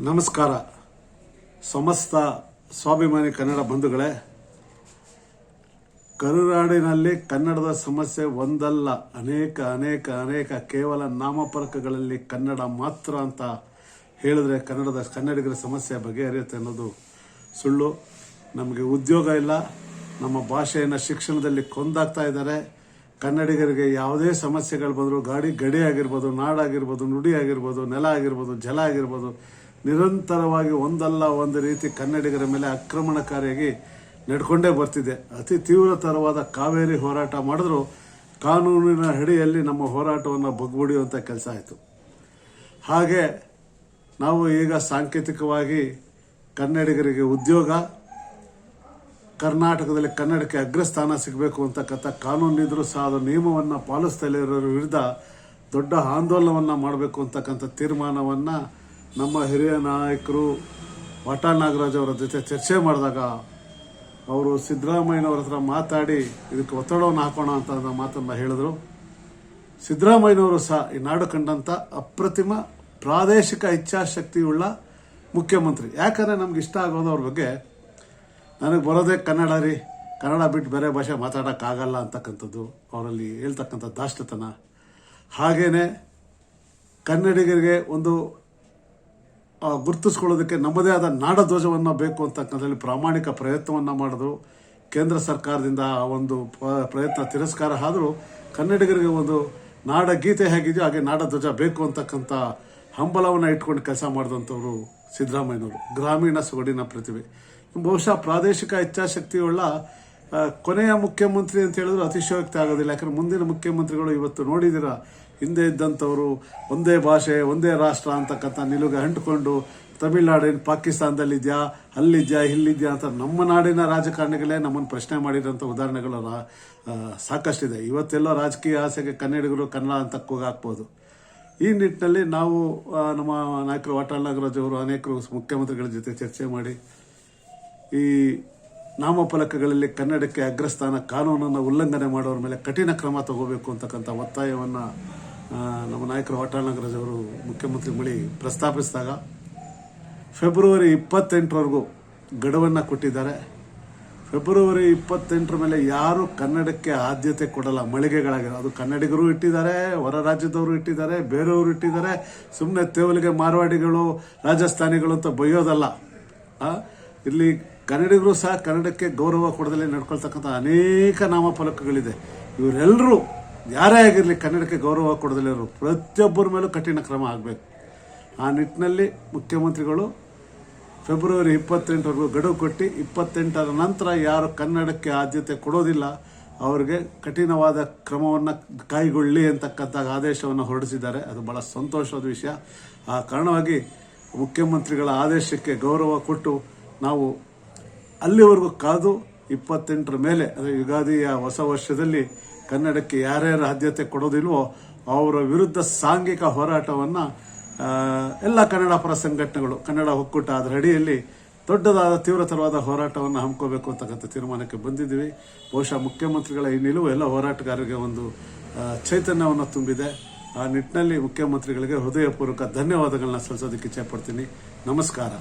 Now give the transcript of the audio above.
ನಮಸ್ಕಾರ. ಸಮಸ್ತ ಸ್ವಾಭಿಮಾನಿ ಕನ್ನಡ ಬಂಧುಗಳೇ, ಕರುನಾಡಿನಲ್ಲಿ ಕನ್ನಡದ ಸಮಸ್ಯೆ ಒಂದಲ್ಲ, ಅನೇಕ ಅನೇಕ ಅನೇಕ ಕೇವಲ ನಾಮಫಲಕಗಳಲ್ಲಿ ಕನ್ನಡ ಮಾತ್ರ ಅಂತ ಹೇಳಿದ್ರೆ ಕನ್ನಡಿಗರ ಸಮಸ್ಯೆ ಬಗೆಹರಿಯುತ್ತೆ ಅನ್ನೋದು ಸುಳ್ಳು. ನಮಗೆ ಉದ್ಯೋಗ ಇಲ್ಲ, ನಮ್ಮ ಭಾಷೆಯನ್ನು ಶಿಕ್ಷಣದಲ್ಲಿ ಕೊಂದಾಗ್ತಾ ಇದ್ದಾರೆ. ಕನ್ನಡಿಗರಿಗೆ ಯಾವುದೇ ಸಮಸ್ಯೆಗಳು ಬಂದರೂ ಗಡಿ ಆಗಿರ್ಬೋದು, ನಾಡಾಗಿರ್ಬೋದು, ನುಡಿ ಆಗಿರ್ಬೋದು, ನೆಲ ಆಗಿರ್ಬೋದು, ಜಲ ಆಗಿರ್ಬೋದು, ನಿರಂತರವಾಗಿ ಒಂದಲ್ಲ ಒಂದು ರೀತಿ ಕನ್ನಡಿಗರ ಮೇಲೆ ಆಕ್ರಮಣಕಾರಿಯಾಗಿ ನಡ್ಕೊಂಡೇ ಬರ್ತಿದೆ. ಅತಿ ತೀವ್ರತರವಾದ ಕಾವೇರಿ ಹೋರಾಟ ಮಾಡಿದ್ರು ಕಾನೂನಿನ ಅಡಿಯಲ್ಲಿ ನಮ್ಮ ಹೋರಾಟವನ್ನು ಬಗ್ಗುಡಿಯುವಂಥ ಕೆಲಸ ಆಯಿತು. ಹಾಗೆ ನಾವು ಈಗ ಸಾಂಕೇತಿಕವಾಗಿ ಕನ್ನಡಿಗರಿಗೆ ಉದ್ಯೋಗ, ಕರ್ನಾಟಕದಲ್ಲಿ ಕನ್ನಡಕ್ಕೆ ಅಗ್ರಸ್ಥಾನ ಸಿಗಬೇಕು ಅಂತಕ್ಕಂಥ ಕಾನೂನಿದ್ರೂ ಸಹ ಅದು ನಿಯಮವನ್ನು ಪಾಲಿಸ್ತಾ ಇರೋರ ವಿರುದ್ಧ ದೊಡ್ಡ ಆಂದೋಲನವನ್ನು ಮಾಡಬೇಕು ಅಂತಕ್ಕಂಥ ತೀರ್ಮಾನವನ್ನು ನಮ್ಮ ಹಿರಿಯ ನಾಯಕರು ವಾಟಾಳ್ ನಾಗರಾಜ್ ಅವರ ಜೊತೆ ಚರ್ಚೆ ಮಾಡಿದಾಗ ಅವರು ಸಿದ್ದರಾಮಯ್ಯನವರ ಹತ್ರ ಮಾತಾಡಿ ಇದಕ್ಕೆ ಒತ್ತಡವನ್ನು ಹಾಕೋಣ ಅಂತ ಮಾತನ್ನು ಹೇಳಿದ್ರು. ಸಿದ್ದರಾಮಯ್ಯನವರು ಸಹ ಈ ನಾಡು ಕಂಡಂಥ ಅಪ್ರತಿಮ ಪ್ರಾದೇಶಿಕ ಇಚ್ಛಾಶಕ್ತಿಯುಳ್ಳ ಮುಖ್ಯಮಂತ್ರಿ. ಯಾಕಂದರೆ ನಮ್ಗೆ ಇಷ್ಟ ಆಗೋದು ಅವ್ರ ಬಗ್ಗೆ, ನನಗೆ ಬರೋದೇ ಕನ್ನಡ ರೀ, ಕನ್ನಡ ಬಿಟ್ಟು ಬೇರೆ ಭಾಷೆ ಮಾತಾಡೋಕ್ಕಾಗಲ್ಲ ಅಂತಕ್ಕಂಥದ್ದು ಅವರಲ್ಲಿ ಹೇಳ್ತಕ್ಕಂಥ ದಾಷ್ಟತನ. ಹಾಗೇನೆ ಕನ್ನಡಿಗರಿಗೆ ಒಂದು ಗುರುತಿಸ್ಕೊಳ್ಳೋದಕ್ಕೆ ನಮ್ಮದೇ ಆದ ನಾಡಧ್ವಜವನ್ನು ಬೇಕು ಅಂತಕ್ಕಂಥಲ್ಲಿ ಪ್ರಾಮಾಣಿಕ ಪ್ರಯತ್ನವನ್ನು ಮಾಡಿದ್ರು. ಕೇಂದ್ರ ಸರ್ಕಾರದಿಂದ ಆ ಒಂದು ಪ್ರಯತ್ನ ತಿರಸ್ಕಾರ ಆದರೂ ಕನ್ನಡಿಗರಿಗೆ ಒಂದು ನಾಡ ಗೀತೆ ಹೇಗಿದೆಯೋ ಹಾಗೆ ನಾಡಧ್ವಜ ಬೇಕು ಅಂತಕ್ಕಂಥ ಹಂಬಲವನ್ನು ಇಟ್ಕೊಂಡು ಕೆಲಸ ಮಾಡಿದಂಥವ್ರು ಸಿದ್ದರಾಮಯ್ಯನವರು. ಗ್ರಾಮೀಣ ಸೊಗಡಿನ ಪ್ರತಿಭೆ, ಬಹುಶಃ ಪ್ರಾದೇಶಿಕ ಇಚ್ಛಾಶಕ್ತಿಯುಳ್ಳ ಕೊನೆಯ ಮುಖ್ಯಮಂತ್ರಿ ಅಂತ ಹೇಳಿದ್ರು ಅತಿಶಯೋಕ್ತಿ ಆಗೋದಿಲ್ಲ. ಯಾಕಂದರೆ ಮುಂದಿನ ಮುಖ್ಯಮಂತ್ರಿಗಳು ಇವತ್ತು ನೋಡಿದಿರ, ಹಿಂದೆ ಇದ್ದಂಥವರು ಒಂದೇ ಭಾಷೆ ಒಂದೇ ರಾಷ್ಟ್ರ ಅಂತಕ್ಕಂಥ ನಿಲುಗೆ ಅಂಟುಕೊಂಡು ತಮಿಳುನಾಡಿನ ಪಾಕಿಸ್ತಾನದಲ್ಲಿದೆಯಾ, ಅಲ್ಲಿದೆಯಾ, ಇಲ್ಲಿದೆಯಾ ಅಂತ ನಮ್ಮ ನಾಡಿನ ರಾಜಕಾರಣಿಗಳೇ ನಮ್ಮನ್ನು ಪ್ರಶ್ನೆ ಮಾಡಿರೋಂಥ ಉದಾಹರಣೆಗಳು ಸಾಕಷ್ಟಿದೆ. ಇವತ್ತೆಲ್ಲೋ ರಾಜಕೀಯ ಆಸೆಗೆ ಕನ್ನಡಿಗರು ಕನ್ನಡ ಅಂತ ಕೂಗಾಕ್ಬೋದು. ಈ ನಿಟ್ಟಿನಲ್ಲಿ ನಾವು ನಮ್ಮ ನಾಯಕರು ವಾಟಾಳ್ ನಾಗರಾಜ್ ಅವರು ಅನೇಕರು ಮುಖ್ಯಮಂತ್ರಿಗಳ ಜೊತೆ ಚರ್ಚೆ ಮಾಡಿ ಈ ನಾಮಫಲಕಗಳಲ್ಲಿ ಕನ್ನಡಕ್ಕೆ ಅಗ್ರಸ್ಥಾನ ಕಾನೂನನ್ನು ಉಲ್ಲಂಘನೆ ಮಾಡೋರ ಮೇಲೆ ಕಠಿಣ ಕ್ರಮ ತಗೋಬೇಕು ಅಂತಕ್ಕಂಥ ಒತ್ತಾಯವನ್ನು ನಮ್ಮ ನಾಯಕರು ವಾಟಾಳ್ ನಾಗರಾಜ್ ಅವರು ಮುಖ್ಯಮಂತ್ರಿ ಬಳಿ ಪ್ರಸ್ತಾಪಿಸಿದಾಗ ಫೆಬ್ರವರಿ 28ರವರೆಗೂ ಗಡುವನ್ನು ಕೊಟ್ಟಿದ್ದಾರೆ. ಫೆಬ್ರವರಿ 28ರ ಮೇಲೆ ಯಾರು ಕನ್ನಡಕ್ಕೆ ಆದ್ಯತೆ ಕೊಡಲ್ಲ, ಮಳಿಗೆಗಳಾಗಿರೋ ಅದು ಕನ್ನಡಿಗರು ಇಟ್ಟಿದ್ದಾರೆ, ಹೊರ ರಾಜ್ಯದವರು ಇಟ್ಟಿದ್ದಾರೆ, ಬೇರೆಯವರು ಇಟ್ಟಿದ್ದಾರೆ. ಸುಮ್ಮನೆ ತೇವಲಿಗೆ ಮಾರ್ವಾಡಿಗಳು, ರಾಜಸ್ಥಾನಿಗಳು ಅಂತ ಬೈಯೋದಲ್ಲ. ಇಲ್ಲಿ ಕನ್ನಡಿಗರು ಸಹ ಕನ್ನಡಕ್ಕೆ ಗೌರವ ಕೊಡದಲ್ಲೇ ನಡ್ಕೊಳ್ತಕ್ಕಂಥ ಅನೇಕ ನಾಮಫಲಕಗಳಿದೆ. ಇವರೆಲ್ಲರೂ ಯಾರೇ ಆಗಿರಲಿ ಕನ್ನಡಕ್ಕೆ ಗೌರವ ಕೊಡದಲ್ಲಿರೋ ಪ್ರತಿಯೊಬ್ಬರ ಮೇಲೂ ಕಠಿಣ ಕ್ರಮ ಆಗಬೇಕು. ಆ ನಿಟ್ಟಿನಲ್ಲಿ ಮುಖ್ಯಮಂತ್ರಿಗಳು ಫೆಬ್ರವರಿ 28ರವರೆಗೂ ಗಡುವು ಕೊಟ್ಟು 28ರ ನಂತರ ಯಾರು ಕನ್ನಡಕ್ಕೆ ಆದ್ಯತೆ ಕೊಡೋದಿಲ್ಲ ಅವರಿಗೆ ಕಠಿಣವಾದ ಕ್ರಮವನ್ನು ಕೈಗೊಳ್ಳಿ ಅಂತಕ್ಕಂಥ ಆದೇಶವನ್ನು ಹೊರಡಿಸಿದ್ದಾರೆ. ಅದು ಬಹಳ ಸಂತೋಷದ ವಿಷಯ. ಆ ಕಾರಣವಾಗಿ ಮುಖ್ಯಮಂತ್ರಿಗಳ ಆದೇಶಕ್ಕೆ ಗೌರವ ಕೊಟ್ಟು ನಾವು ಅಲ್ಲಿವರೆಗೂ ಕಾದು 28ರ ಮೇಲೆ ಅಂದರೆ ಯುಗಾದಿಯ ಹೊಸ ವರ್ಷದಲ್ಲಿ ಕನ್ನಡಕ್ಕೆ ಯಾರ್ಯಾರು ಆದ್ಯತೆ ಕೊಡೋದಿಲ್ವೋ ಅವರ ವಿರುದ್ಧ ಸಾಂಘಿಕ ಹೋರಾಟವನ್ನು ಎಲ್ಲ ಕನ್ನಡ ಪರ ಸಂಘಟನೆಗಳು, ಕನ್ನಡ ಒಕ್ಕೂಟ ಅದರ ಅಡಿಯಲ್ಲಿ ದೊಡ್ಡದಾದ ತೀವ್ರತರವಾದ ಹೋರಾಟವನ್ನು ಹಮ್ಮಿಕೋಬೇಕು ಅಂತಕ್ಕಂಥ ತೀರ್ಮಾನಕ್ಕೆ ಬಂದಿದ್ದೀವಿ. ಬಹುಶಃ ಮುಖ್ಯಮಂತ್ರಿಗಳ ಈ ನಿಲುವು ಎಲ್ಲ ಹೋರಾಟಗಾರರಿಗೆ ಒಂದು ಚೈತನ್ಯವನ್ನು ತುಂಬಿದೆ. ಆ ನಿಟ್ಟಿನಲ್ಲಿ ಮುಖ್ಯಮಂತ್ರಿಗಳಿಗೆ ಹೃದಯಪೂರ್ವಕ ಧನ್ಯವಾದಗಳನ್ನ ಸಲ್ಲಿಸೋದಕ್ಕೆ ಇಚ್ಛೆ ಪಡ್ತೀನಿ. ನಮಸ್ಕಾರ.